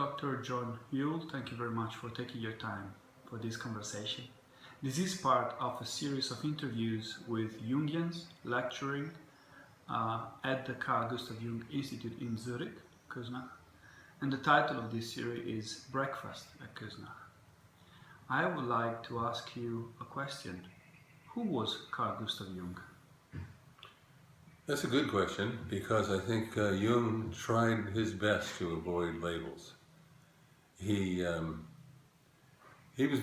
Dr. John Haule, thank you very much for taking your time for this conversation. This is part of a series of interviews with Jungians lecturing at the Carl Gustav Jung Institute in Zurich, Küsnacht, and the title of this series is Breakfast at Küsnacht. I would like to ask you a question. Who was Carl Gustav Jung? That's a good question, because I think Jung tried his best to avoid labels. He was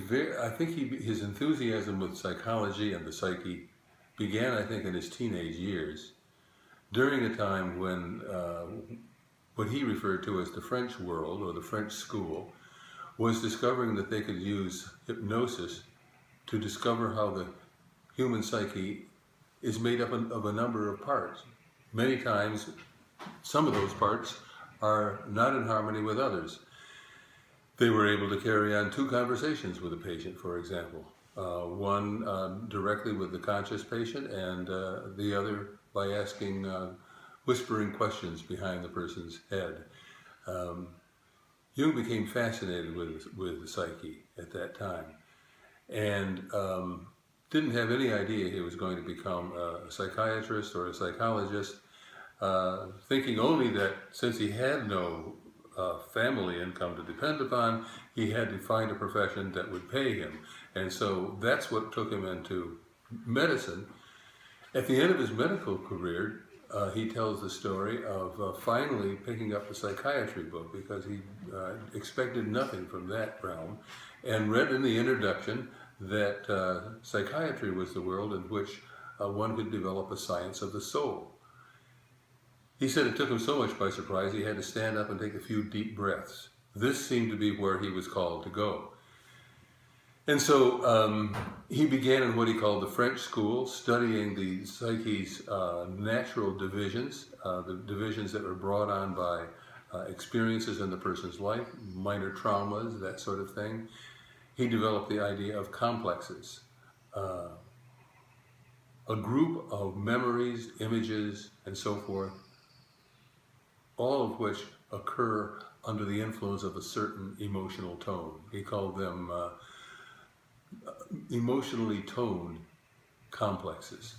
his enthusiasm with psychology and the psyche began, I think, in his teenage years, during a time when what he referred to as the French world, or the French school, was discovering that they could use hypnosis to discover how the human psyche is made up of a number of parts. Many times, some of those parts are not in harmony with others. They were able to carry on two conversations with a patient, for example. One directly with the conscious patient, and the other by asking whispering questions behind the person's head. Jung became fascinated with the psyche at that time, and didn't have any idea he was going to become a psychiatrist or a psychologist, thinking only that since he had no family income to depend upon, he had to find a profession that would pay him. And so that's what took him into medicine. At the end of his medical career, he tells the story of finally picking up the psychiatry book, because he expected nothing from that realm, and read in the introduction that psychiatry was the world in which one could develop a science of the soul. He said it took him so much by surprise he had to stand up and take a few deep breaths. This seemed to be where he was called to go. And so he began in what he called the French school, studying the psyche's natural divisions, the divisions that were brought on by experiences in the person's life, minor traumas, that sort of thing. He developed the idea of complexes, a group of memories, images, and so forth, all of which occur under the influence of a certain emotional tone. He called them emotionally toned complexes.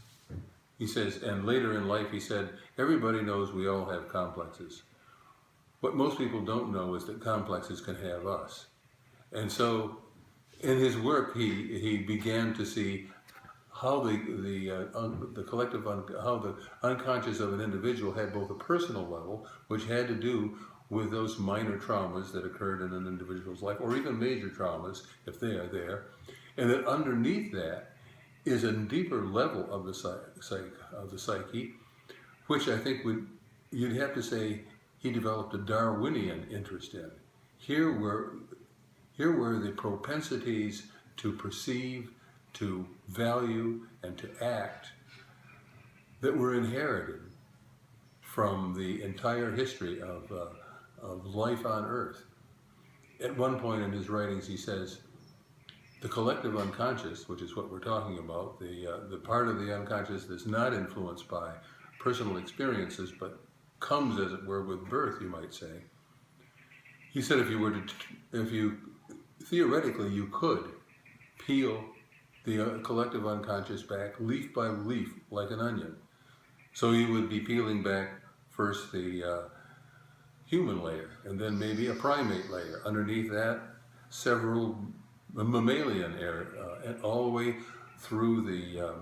He says, and later in life he said, everybody knows we all have complexes. What most people don't know is that complexes can have us. And so in his work, he began to see how the collective, how the unconscious of an individual had both a personal level, which had to do with those minor traumas that occurred in an individual's life, or even major traumas, if they are there, and that underneath that is a deeper level of the psyche, which I think you'd have to say he developed a Darwinian interest in. Here were the propensities to perceive, to value, and to act that were inherited from the entire history of life on Earth. At one point in his writings he says, the collective unconscious, which is what we're talking about, the part of the unconscious that's not influenced by personal experiences, but comes, as it were, with birth, you might say. He said theoretically, you could peel the collective unconscious back leaf by leaf like an onion. So you would be peeling back first the human layer, and then maybe a primate layer. Underneath that, several mammalian area, and all the way through the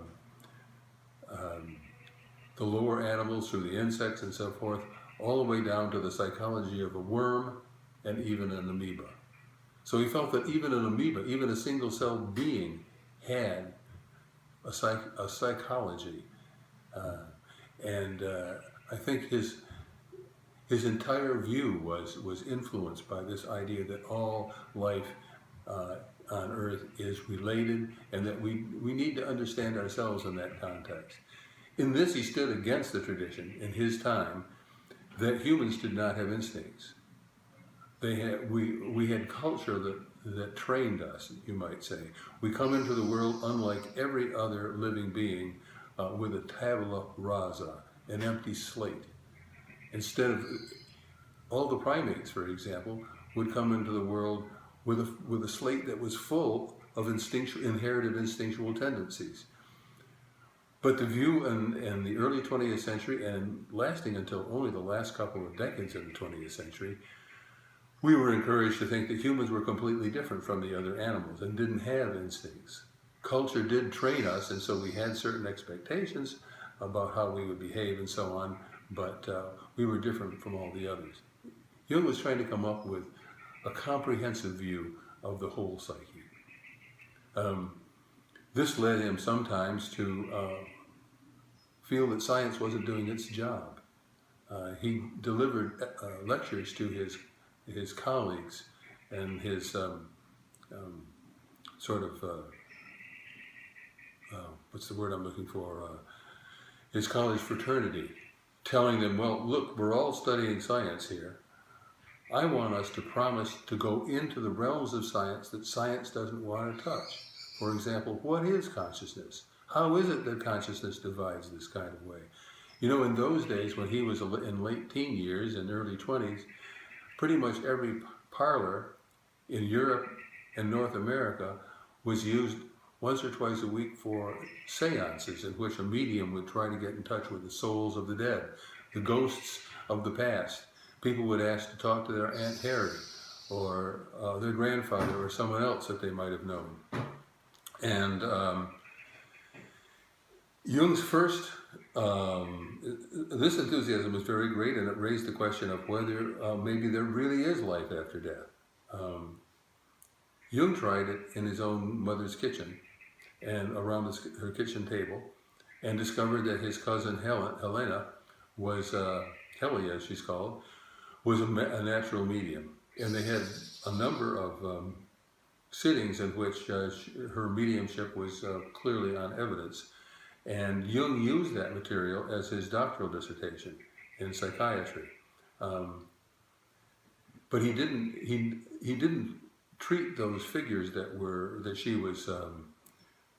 lower animals, through the insects and so forth, all the way down to the psychology of a worm and even an amoeba. So he felt that even an amoeba, even a single-celled being, had a psychology. I think his entire view was influenced by this idea that all life on Earth is related, and that we need to understand ourselves in that context. In this, he stood against the tradition in his time that humans did not have instincts. We had culture that trained us, you might say. We come into the world unlike every other living being with a tabula rasa, an empty slate. Instead of all the primates, for example, would come into the world with a slate that was full of inherited instinctual tendencies. But the view in the early 20th century, and lasting until only the last couple of decades of the 20th century, we were encouraged to think that humans were completely different from the other animals and didn't have instincts. Culture did train us, and so we had certain expectations about how we would behave and so on, but we were different from all the others. Jung was trying to come up with a comprehensive view of the whole psyche. This led him sometimes to feel that science wasn't doing its job. He delivered lectures to his colleagues and his what's the word I'm looking for? His college fraternity, telling them, well, look, we're all studying science here. I want us to promise to go into the realms of science that science doesn't want to touch. For example, what is consciousness? How is it that consciousness divides this kind of way? You know, in those days when he was in late teen years and early 20s, pretty much every parlor in Europe and North America was used once or twice a week for seances in which a medium would try to get in touch with the souls of the dead, the ghosts of the past. People would ask to talk to their Aunt Harry or their grandfather or someone else that they might have known. And Jung's first, this enthusiasm was very great, and it raised the question of whether maybe there really is life after death. Jung tried it in his own mother's kitchen and around her kitchen table, and discovered that his cousin Helena was, Haule as she's called, was a natural medium. And they had a number of sittings in which her mediumship was clearly on evidence. And Jung used that material as his doctoral dissertation in psychiatry. But he didn't treat those figures that she was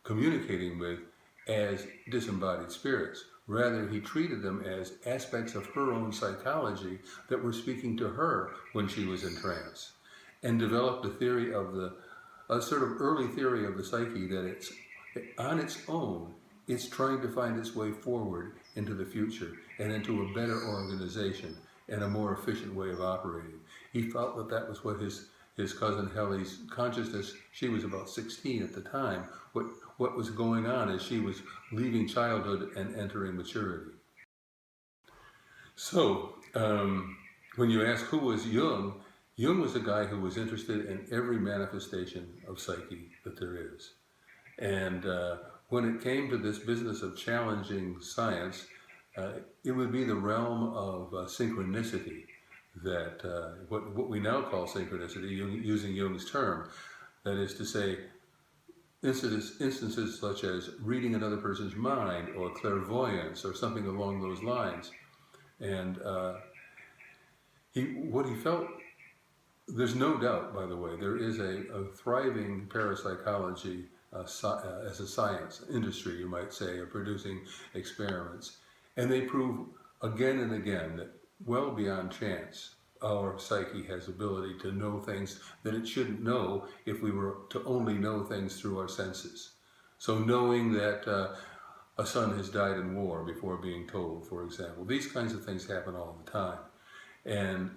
communicating with as disembodied spirits. Rather, he treated them as aspects of her own psychology that were speaking to her when she was in trance, and developed a theory of a sort of early theory of the psyche that it's on its own, it's trying to find its way forward into the future and into a better organization and a more efficient way of operating. He felt that that was what his cousin Helly's consciousness, she was about 16 at the time, what was going on as she was leaving childhood and entering maturity. So, when you ask who was Jung, Jung was a guy who was interested in every manifestation of psyche that there is. And when it came to this business of challenging science, it would be the realm of synchronicity that, what we now call synchronicity, using Jung's term. That is to say, instances such as reading another person's mind or clairvoyance or something along those lines. And what he felt, there's no doubt, by the way, there is a thriving parapsychology as a science industry, you might say, of producing experiments. And they prove again and again that well beyond chance, our psyche has ability to know things that it shouldn't know if we were to only know things through our senses. So knowing that a son has died in war before being told, for example. These kinds of things happen all the time. And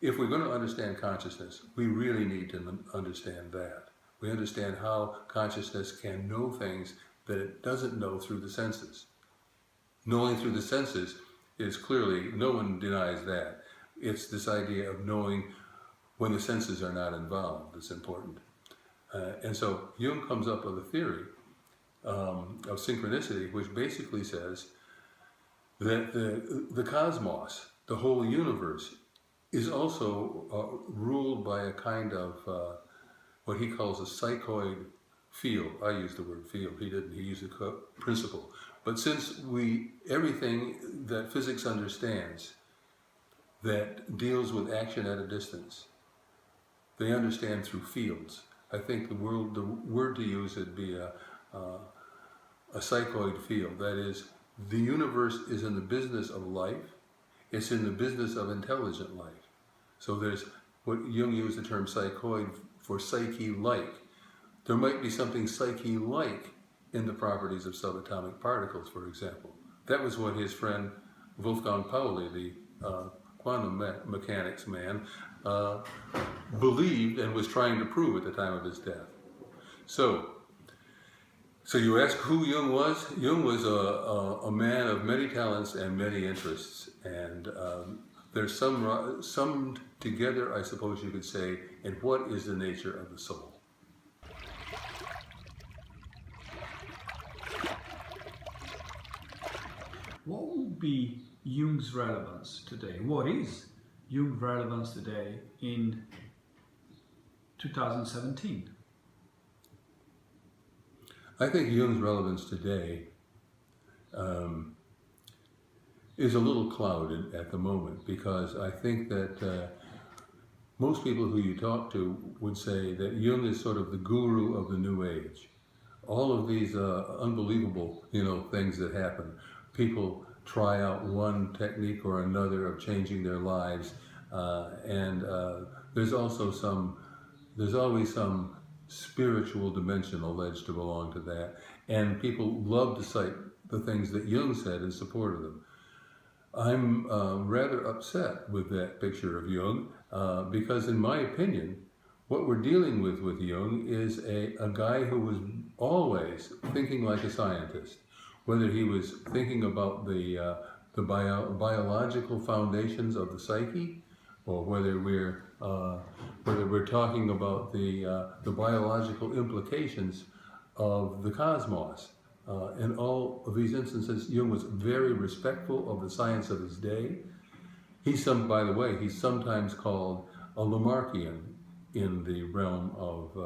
if we're going to understand consciousness, we really need to understand that. We understand how consciousness can know things that it doesn't know through the senses. Knowing through the senses is clearly, no one denies that. It's this idea of knowing when the senses are not involved that's important. And so Jung comes up with a theory of synchronicity, which basically says that the cosmos, the whole universe, is also ruled by a kind of what he calls a psychoid field. I use the word field, he didn't, he used the principle. But since everything that physics understands that deals with action at a distance, they understand through fields. I think the word to use would be a psychoid field. That is, the universe is in the business of life. It's in the business of intelligent life. So there's what Jung used the term psychoid for psyche-like. There might be something psyche-like in the properties of subatomic particles, for example. That was what his friend Wolfgang Pauli, the quantum mechanics man, believed and was trying to prove at the time of his death. So you ask who Jung was? Jung was a man of many talents and many interests, and there's some together, I suppose you could say, in what is the nature of the soul. What would be Jung's relevance today? What is Jung's relevance today in 2017? I think Jung's relevance today is a little clouded at the moment, because I think that most people who you talk to would say that Jung is sort of the guru of the New Age. All of these unbelievable, things that happen. People try out one technique or another of changing their lives, and there's always some spiritual dimension alleged to belong to that, and people love to cite the things that Jung said in support of them. I'm rather upset with that picture of Jung, because in my opinion, what we're dealing with Jung is a guy who was always thinking like a scientist. Whether he was thinking about the biological foundations of the psyche, or whether we're talking about the biological implications of the cosmos. In all of these instances, Jung was very respectful of the science of his day. By the way, he's sometimes called a Lamarckian in the realm of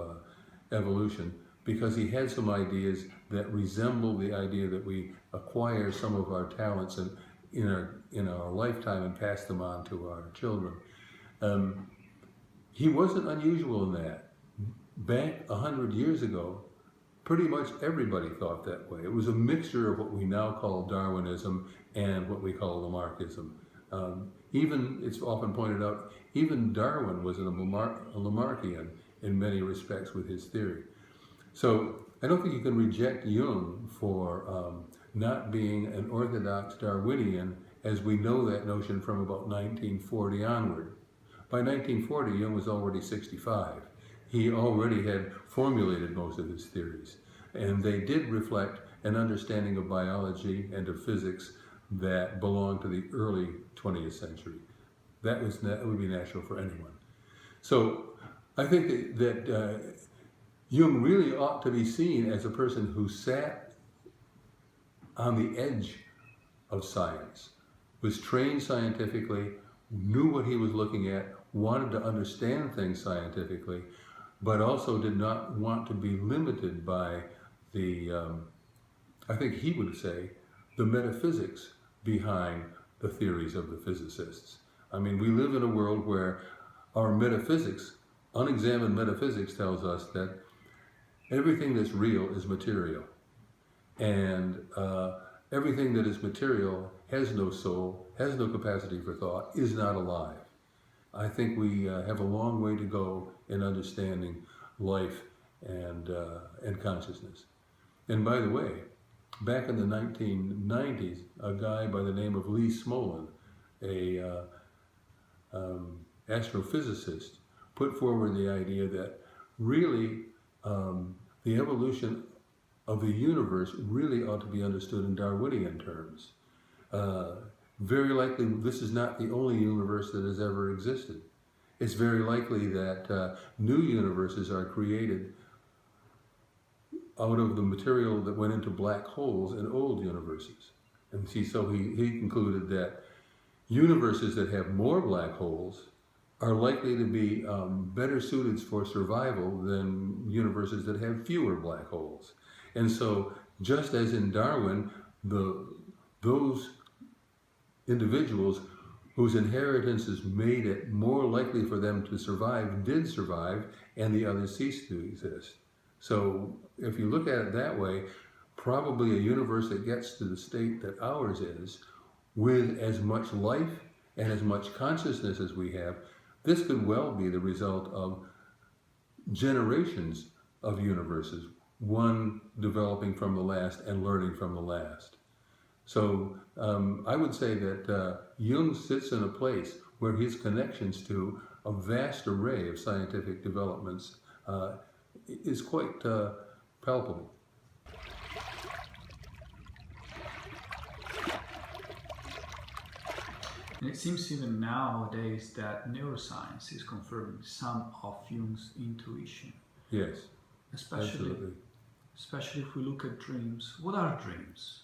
evolution, because he had some ideas that resemble the idea that we acquire some of our talents in our lifetime and pass them on to our children. He wasn't unusual in that. Back 100 years ago, pretty much everybody thought that way. It was a mixture of what we now call Darwinism and what we call Lamarckism. Even, it's often pointed out, even Darwin was a Lamarckian in many respects with his theory. So I don't think you can reject Jung for not being an orthodox Darwinian, as we know that notion from about 1940 onward. By 1940, Jung was already 65. He already had formulated most of his theories, and they did reflect an understanding of biology and of physics that belonged to the early 20th century. That would be natural for anyone. So I think that Jung really ought to be seen as a person who sat on the edge of science, was trained scientifically, knew what he was looking at, wanted to understand things scientifically, but also did not want to be limited by I think he would say, the metaphysics behind the theories of the physicists. I mean, we live in a world where our metaphysics, unexamined metaphysics, tells us that everything that's real is material. And everything that is material, has no soul, has no capacity for thought, is not alive. I think we have a long way to go in understanding life and consciousness. And by the way, back in the 1990s, a guy by the name of Lee Smolin, a astrophysicist, put forward the idea that really the evolution of the universe really ought to be understood in Darwinian terms. Very likely this is not the only universe that has ever existed. It's very likely that new universes are created out of the material that went into black holes in old universes. And so he concluded that universes that have more black holes are likely to be better suited for survival than universes that have fewer black holes. And so, just as in Darwin, those individuals whose inheritance has made it more likely for them to survive did survive, and the others ceased to exist. So, if you look at it that way, probably a universe that gets to the state that ours is, with as much life and as much consciousness as we have, This could well be the result of generations of universes, one developing from the last and learning from the last. So I would say that Jung sits in a place where his connections to a vast array of scientific developments is quite palpable. And it seems even nowadays that neuroscience is confirming some of Jung's intuition. Yes, absolutely. Especially if we look at dreams. What are dreams?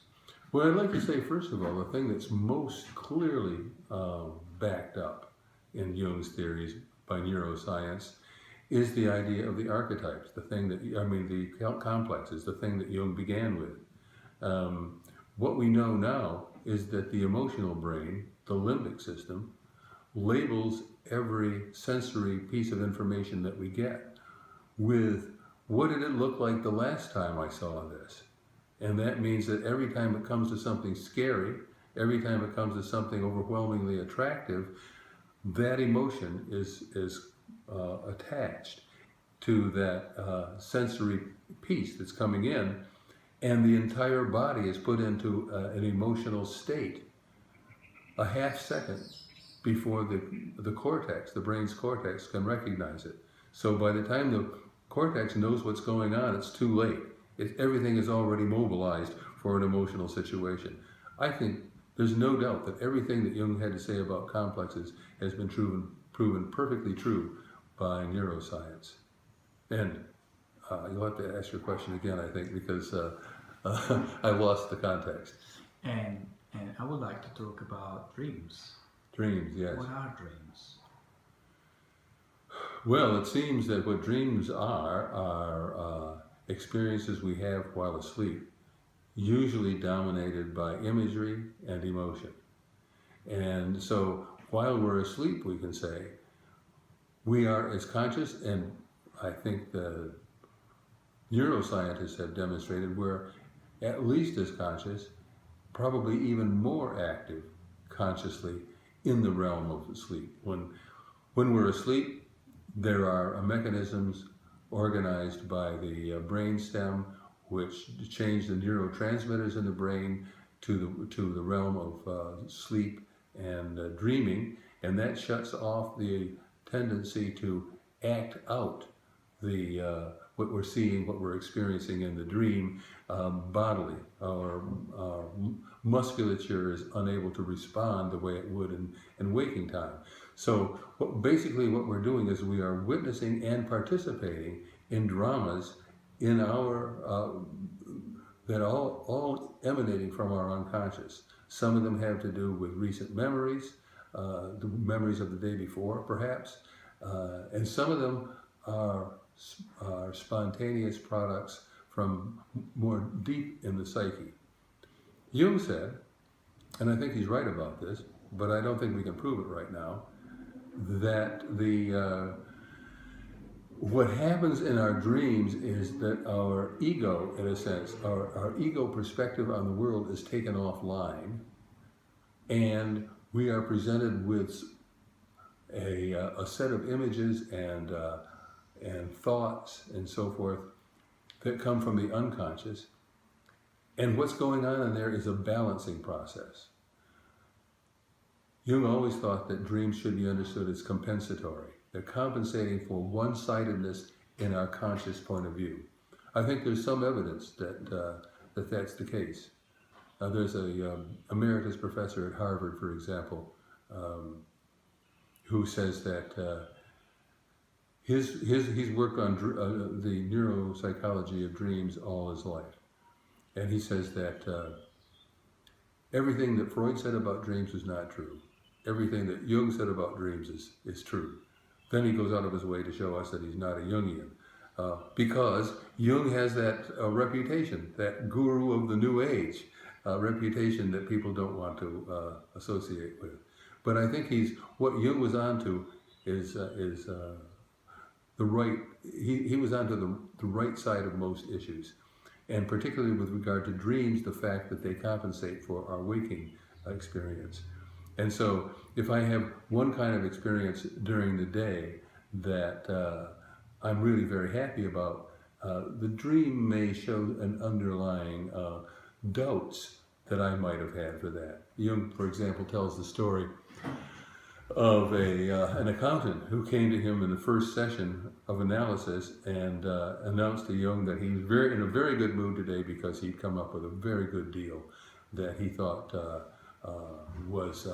Well, I'd like to say, first of all, the thing that's most clearly backed up in Jung's theories by neuroscience is the idea of the archetypes, the thing that, the complexes, the thing that Jung began with. What we know now is that the emotional brain, the limbic system, labels every sensory piece of information that we get with what did it look like the last time I saw this? And that means that every time it comes to something scary, every time it comes to something overwhelmingly attractive, that emotion is attached to that sensory piece that's coming in, and the entire body is put into an emotional state a half second before the cortex, the brain's cortex, can recognize it. So by the time the cortex knows what's going on, it's too late. Everything is already mobilized for an emotional situation. I think there's no doubt that everything that Jung had to say about complexes has been proven perfectly true by neuroscience. And you'll have to ask your question again, I think, because I lost the context. And I would like to talk about dreams. Dreams, yes. What are dreams? Well, it seems that what dreams are experiences we have while asleep, usually dominated by imagery and emotion. And so while we're asleep, we can say, we are as conscious, and I think the neuroscientists have demonstrated we're at least as conscious, probably even more active consciously in the realm of sleep. When we're asleep, there are mechanisms organized by the brain stem which change the neurotransmitters in the brain to the realm of sleep and dreaming, and that shuts off the tendency to act out what we're seeing, what we're experiencing in the dream bodily. Our musculature is unable to respond the way it would in waking time. So basically what we're doing is we are witnessing and participating in dramas in our that all emanating from our unconscious. Some of them have to do with recent memories, the memories of the day before perhaps, and some of them are spontaneous products from more deep in the psyche. Jung said, and I think he's right about this, but I don't think we can prove it right now, that what happens in our dreams is that our ego, in a sense, our ego perspective on the world is taken offline, and we are presented with a set of images and thoughts and so forth that come from the unconscious. And what's going on in there is a balancing process. Jung always thought that dreams should be understood as compensatory. They're compensating for one-sidedness in our conscious point of view. I think there's some evidence that that's the case. There's a emeritus professor at Harvard, for example, who says that he's worked on the neuropsychology of dreams all his life. And he says that everything that Freud said about dreams is not true. Everything that Jung said about dreams is true. Then he goes out of his way to show us that he's not a Jungian. Because Jung has that reputation, that guru of the new age, reputation that people don't want to associate with. But I think what Jung was onto is the right, he was onto the right side of most issues. And particularly with regard to dreams, the fact that they compensate for our waking experience. And so if I have one kind of experience during the day that I'm really very happy about, the dream may show an underlying doubts that I might have had for that. Jung, for example, tells the story of an accountant who came to him in the first session of analysis and announced to Jung that he was in a very good mood today because he'd come up with a very good deal that he thought was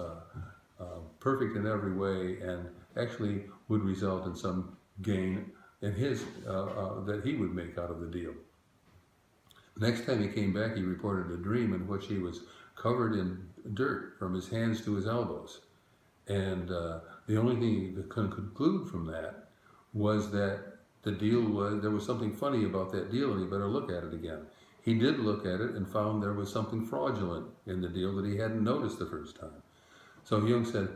perfect in every way and actually would result in some gain in his that he would make out of the deal. The next time he came back, he reported a dream in which he was covered in dirt from his hands to his elbows. And the only thing he could conclude from that was that the deal was, there was something funny about that deal and he better look at it again. He did look at it and found there was something fraudulent in the deal that he hadn't noticed the first time. So Jung said,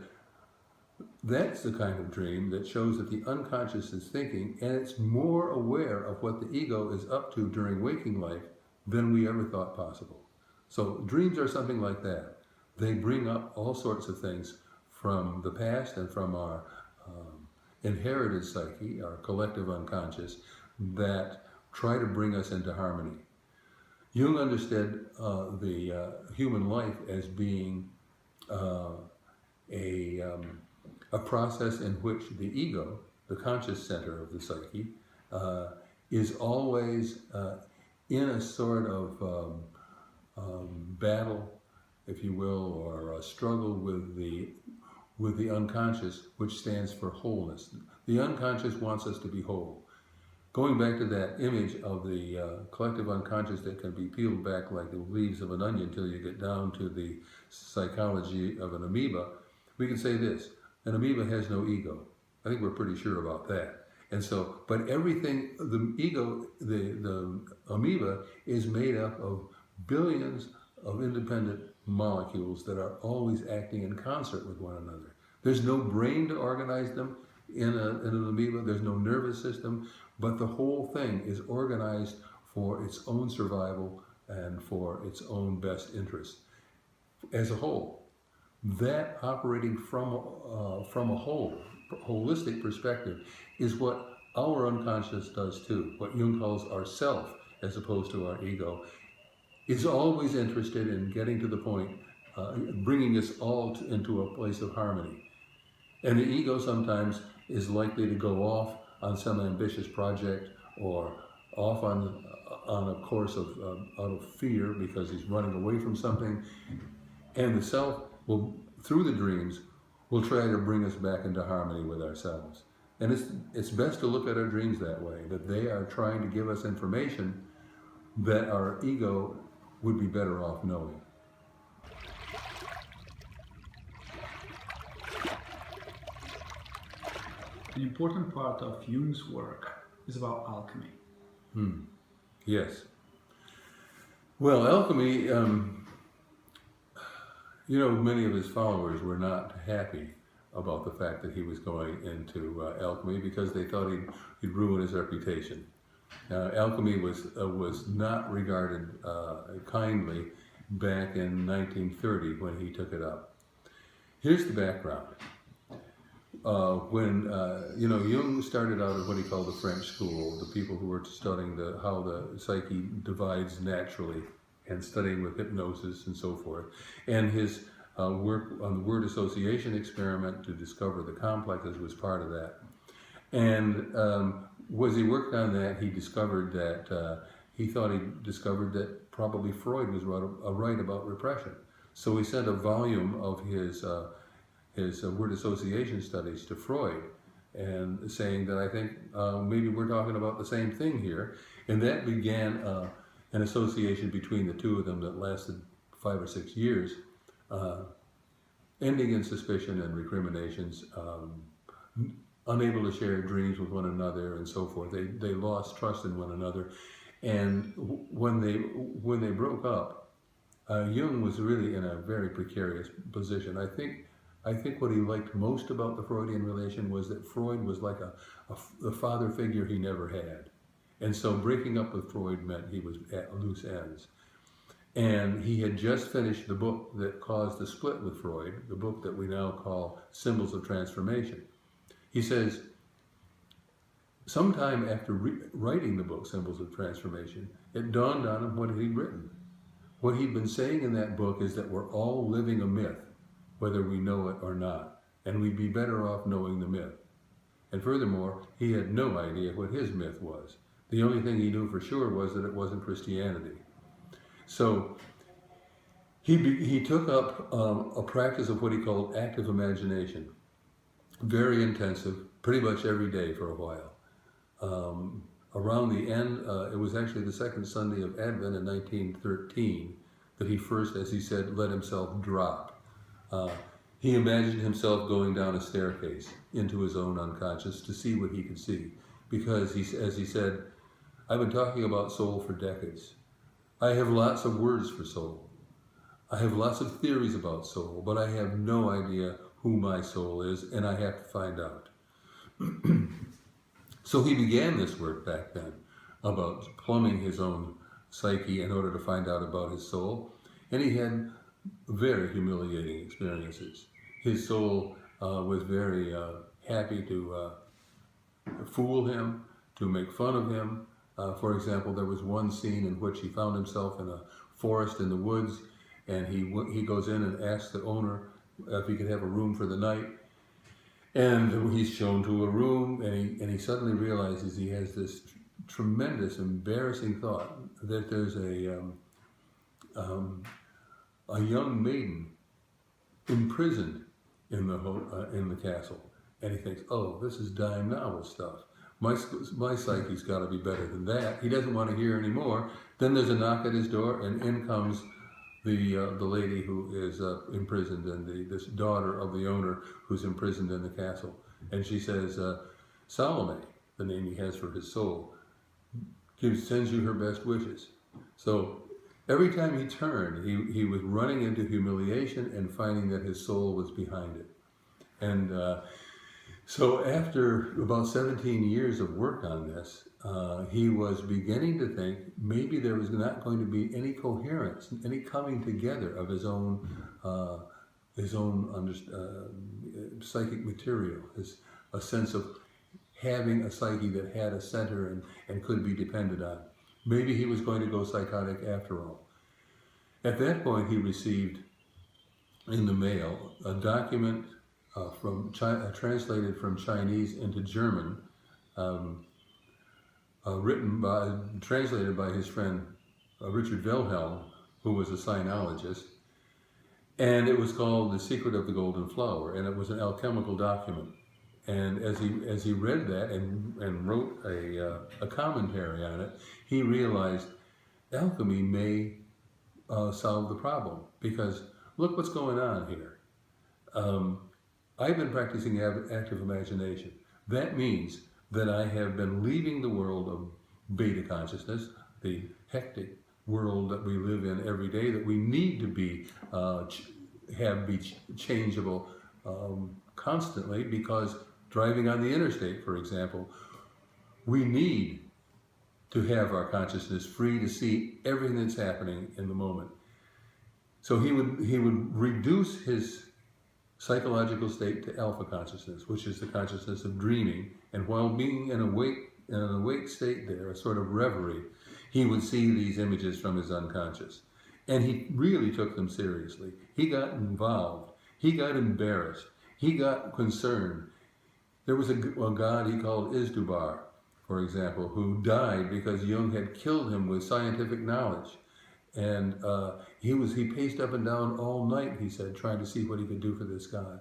that's the kind of dream that shows that the unconscious is thinking and it's more aware of what the ego is up to during waking life than we ever thought possible. So dreams are something like that. They bring up all sorts of things from the past and from our inherited psyche, our collective unconscious, that try to bring us into harmony. Jung understood the human life as being a process in which the ego, the conscious center of the psyche, is always in a sort of battle, if you will, or a struggle with the unconscious, which stands for wholeness. The unconscious wants us to be whole. Going back to that image of the collective unconscious that can be peeled back like the leaves of an onion until you get down to the psychology of an amoeba, we can say this: an amoeba has no ego. I think we're pretty sure about that. And so, but everything, the ego, the amoeba is made up of billions of independent molecules that are always acting in concert with one another. There's no brain to organize them in an amoeba, there's no nervous system, but the whole thing is organized for its own survival and for its own best interest as a whole. That operating from a holistic perspective is what our unconscious does too. What Jung calls our self, as opposed to our ego, is always interested in getting to the point, bringing us all into a place of harmony. And the ego sometimes is likely to go off on some ambitious project or off on a course of out of fear because he's running away from something. And the self will, through the dreams, will try to bring us back into harmony with ourselves. And it's best to look at our dreams that way, that they are trying to give us information that our ego would be better off knowing. An important part of Jung's work is about alchemy. Yes. Well, alchemy, many of his followers were not happy about the fact that he was going into alchemy because they thought he'd ruin his reputation. Alchemy was not regarded kindly back in 1930 when he took it up. Here's the background. When Jung started out at what he called the French school, the people who were studying how the psyche divides naturally and studying with hypnosis and so forth, and his work on the word association experiment to discover the complexes was part of that. And as he worked on that, he discovered that he discovered that probably Freud was right about repression. So he sent a volume of his word association studies to Freud, and saying that I think maybe we're talking about the same thing here. And that began an association between the two of them that lasted 5 or 6 years, ending in suspicion and recriminations, unable to share dreams with one another and so forth. They lost trust in one another. And when they broke up, Jung was really in a very precarious position. I think what he liked most about the Freudian relation was that Freud was like a father figure he never had. And so breaking up with Freud meant he was at loose ends. And he had just finished the book that caused the split with Freud, the book that we now call Symbols of Transformation. He says, sometime after writing the book, Symbols of Transformation, it dawned on him what he'd written. What he'd been saying in that book is that we're all living a myth, whether we know it or not, and we'd be better off knowing the myth. And furthermore, he had no idea what his myth was. The only thing he knew for sure was that it wasn't Christianity. So he took up a practice of what he called active imagination, very intensive, pretty much every day for a while. Around the end, it was actually the second Sunday of Advent in 1913 that he first, as he said, let himself drop. He imagined himself going down a staircase into his own unconscious to see what he could see. Because, as he said, I've been talking about soul for decades. I have lots of words for soul. I have lots of theories about soul, but I have no idea who my soul is, and I have to find out. So he began this work back then about plumbing his own psyche in order to find out about his soul, and he had very humiliating experiences. His soul was very happy to fool him, to make fun of him. For example, there was one scene in which he found himself in a forest in the woods, and he goes in and asks the owner if he could have a room for the night. And he's shown to a room, and he suddenly realizes he has this tremendous, embarrassing thought that there's a young maiden imprisoned in the castle, and he thinks, "Oh, this is dime novel stuff. My psyche's got to be better than that." He doesn't want to hear anymore. Then there's a knock at his door, and in comes the lady who is imprisoned, and this daughter of the owner who's imprisoned in the castle. And she says, Salome, the name he has for his soul, sends you her best wishes. So every time he turned, he was running into humiliation and finding that his soul was behind it. And so after about 17 years of work on this, he was beginning to think maybe there was not going to be any coherence, any coming together of his own psychic material, a sense of having a psyche that had a center and could be depended on. Maybe he was going to go psychotic after all. At that point, he received in the mail a document translated from Chinese into German, translated by his friend Richard Wilhelm, who was a sinologist, and it was called The Secret of the Golden Flower, and it was an alchemical document. And as he read that and wrote a commentary on it, he realized alchemy may solve the problem, because look what's going on here. I've been practicing active imagination. That means that I have been leaving the world of beta consciousness, the hectic world that we live in every day, that we need to be changeable constantly, because driving on the interstate, for example, we need to have our consciousness free to see everything that's happening in the moment. So he would reduce his psychological state to alpha consciousness, which is the consciousness of dreaming, and while being in an awake state there, a sort of reverie, he would see these images from his unconscious. And he really took them seriously. He got involved. He got embarrassed. He got concerned. There was a god he called Izdubar, for example, who died because Jung had killed him with scientific knowledge. And he paced up and down all night, he said, trying to see what he could do for this god.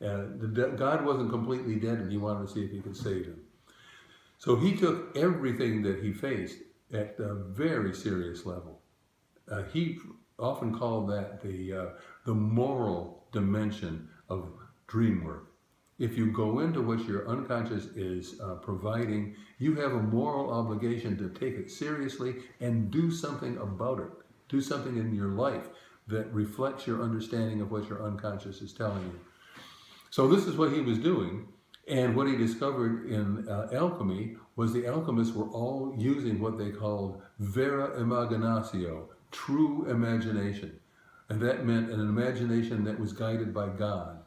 God wasn't completely dead, and he wanted to see if he could save him. So he took everything that he faced at a very serious level. He often called that the moral dimension of dream work. If you go into what your unconscious is providing, you have a moral obligation to take it seriously and do something about it. Do something in your life that reflects your understanding of what your unconscious is telling you. So this is what he was doing, and what he discovered in alchemy was the alchemists were all using what they called vera imaginatio, true imagination. And that meant an imagination that was guided by God,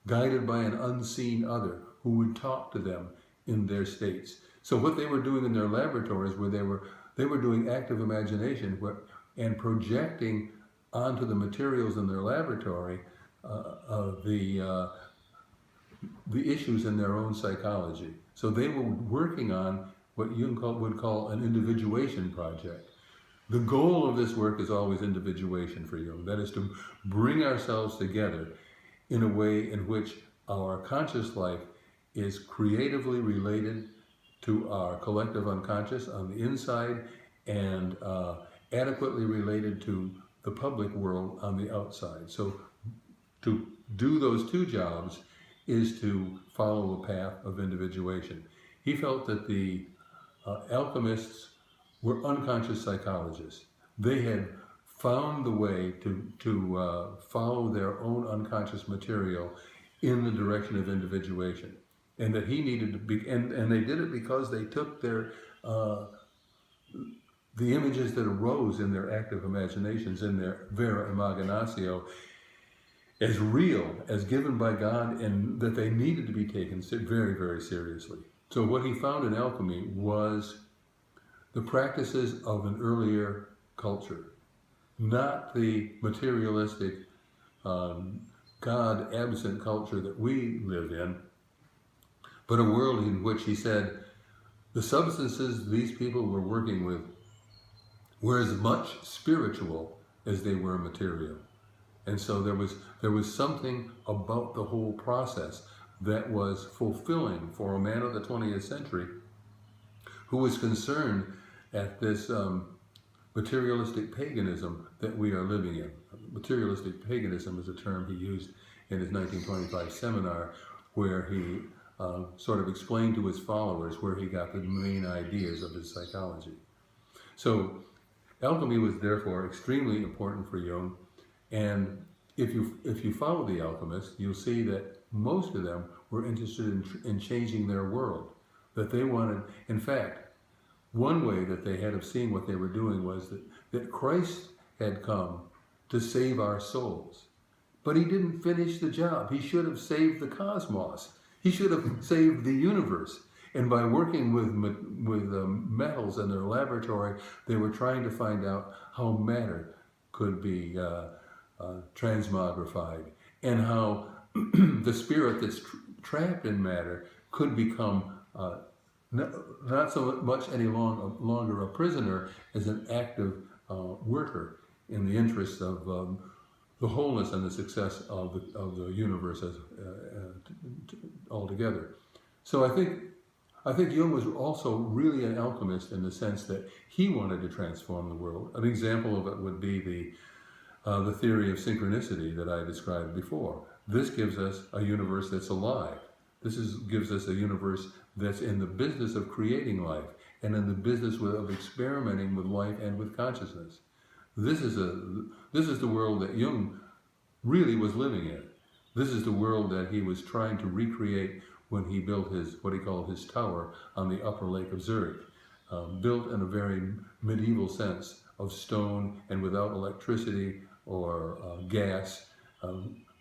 guided by an unseen other who would talk to them in their states. So what they were doing in their laboratories, where they were doing active imagination and projecting onto the materials in their laboratory the issues in their own psychology. So they were working on what Jung would call an individuation project. The goal of this work is always individuation for Jung. That is to bring ourselves together in a way in which our conscious life is creatively related to our collective unconscious on the inside and adequately related to the public world on the outside. So to do those two jobs is to follow a path of individuation. He felt that the alchemists were unconscious psychologists. They had found the way to follow their own unconscious material in the direction of individuation, and that he needed to be, and they did it because they took their the images that arose in their active imaginations, in their vera imaginatio, as real, as given by God, and that they needed to be taken very, very seriously. So what he found in alchemy was the practices of an earlier culture, not the materialistic, God-absent culture that we live in, but a world in which, he said, the substances these people were working with were as much spiritual as they were material. And so there was something about the whole process that was fulfilling for a man of the 20th century who was concerned at this materialistic paganism that we are living in. Materialistic paganism is a term he used in his 1925 seminar, where he sort of explained to his followers where he got the main ideas of his psychology. So alchemy was therefore extremely important for Jung, and if you follow the alchemists, you'll see that most of them were interested in changing their world, that they wanted, in fact, one way that they had of seeing what they were doing was that Christ had come to save our souls. But he didn't finish the job. He should have saved the cosmos. He should have saved the universe. And by working with metals in their laboratory, they were trying to find out how matter could be transmogrified, and how the spirit that's trapped in matter could become not so much any longer a prisoner as an active worker in the interests of the wholeness and the success of the universe as altogether. So I think Jung was also really an alchemist in the sense that he wanted to transform the world. An example of it would be the theory of synchronicity that I described before. This gives us a universe that's alive. Gives us a universe that's in the business of creating life and in the business of experimenting with life and with consciousness. This is the world that Jung really was living in. This is the world that he was trying to recreate when he built what he called his tower on the upper lake of Zurich, built in a very medieval sense of stone and without electricity or gas,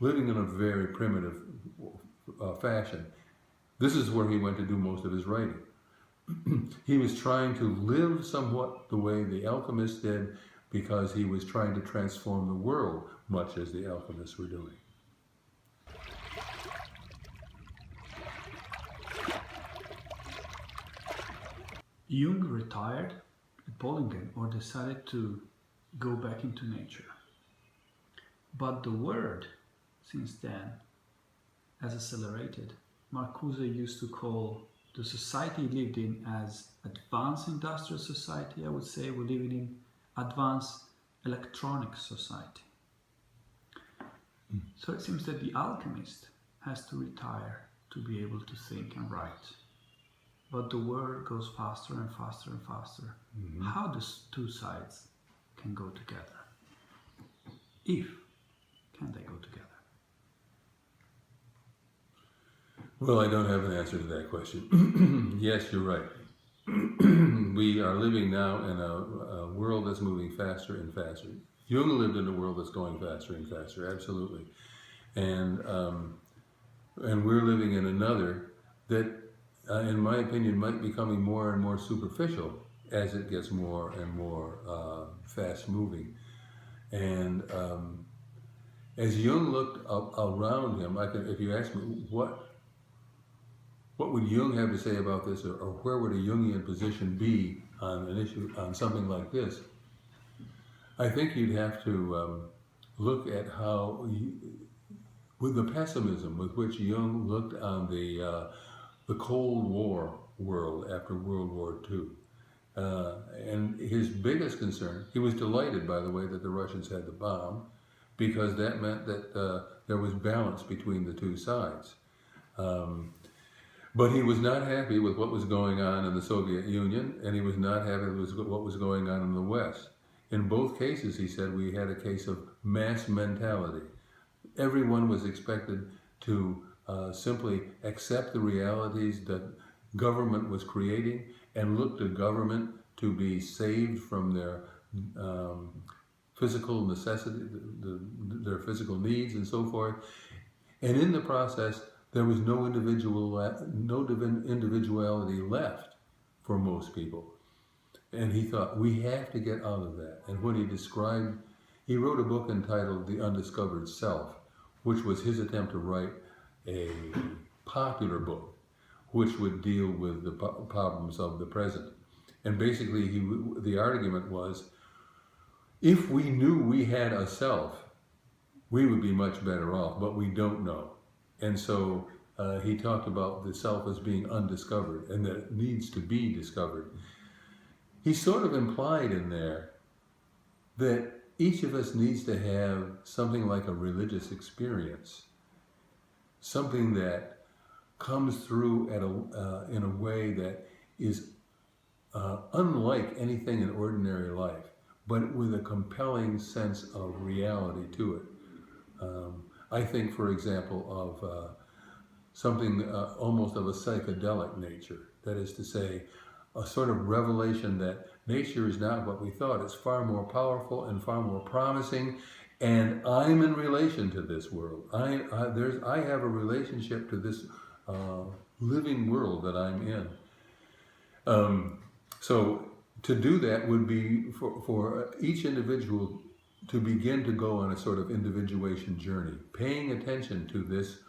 living in a very primitive fashion. This is where he went to do most of his writing. He was trying to live somewhat the way the alchemists did, because he was trying to transform the world much as the alchemists were doing. Jung retired at Bollingen, or decided to go back into nature. But the word, since then, has accelerated. Marcuse used to call the society he lived in as advanced industrial society. I would say we're living in advanced electronic society. So it seems that the alchemist has to retire to be able to think and write. But the world goes faster and faster and faster. Mm-hmm. How these two sides can go together? Can they go together? Well, I don't have an answer to that question. Yes, you're right. we are living now in a world that's moving faster and faster. Jung lived in a world that's going faster and faster, absolutely. And we're living in another that, in my opinion, might be becoming more and more superficial as it gets more and more fast moving. And as Jung looked around him, if you ask me what would Jung have to say about this, or where would a Jungian position be on an issue, on something like this, I think you'd have to look at how, with the pessimism with which Jung looked on the Cold War world after World War II. And his biggest concern, he was delighted, by the way, that the Russians had the bomb, because that meant that there was balance between the two sides. But he was not happy with what was going on in the Soviet Union, and he was not happy with what was going on in the West. In both cases, he said, we had a case of mass mentality. Everyone was expected to simply accept the realities that government was creating and look to government to be saved from their physical necessity, their physical needs and so forth. And in the process, there was no individuality left for most people. And he thought, we have to get out of that. And what he described, he wrote a book entitled The Undiscovered Self, which was his attempt to write a popular book, which would deal with the problems of the present. And basically, the argument was, if we knew we had a self, we would be much better off, but we don't know. And so he talked about the self as being undiscovered and that it needs to be discovered. He sort of implied in there that each of us needs to have something like a religious experience, something that comes through in a way that is unlike anything in ordinary life, but with a compelling sense of reality to it. I think, for example, of something almost of a psychedelic nature. That is to say, a sort of revelation that nature is not what we thought. It's far more powerful and far more promising, and I'm in relation to this world. I have a relationship to this living world that I'm in. So to do that would be for each individual to begin to go on a sort of individuation journey, paying attention to this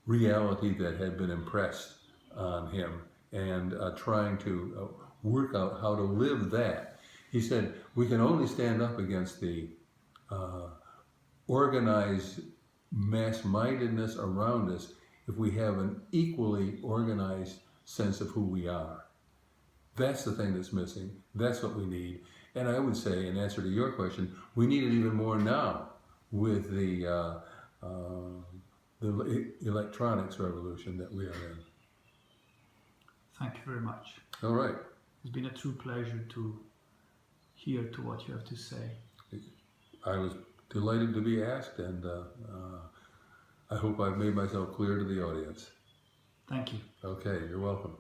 reality that had been impressed on him, and trying to work out how to live that. He said, we can only stand up against the organized mass-mindedness around us if we have an equally organized sense of who we are. That's the thing that's missing. That's what we need. And I would say, in answer to your question, we need it even more now with the electronics revolution that we are in. Thank you very much. All right. It's been a true pleasure to hear to what you have to say. I was delighted to be asked, and I hope I've made myself clear to the audience. Thank you. Okay, you're welcome.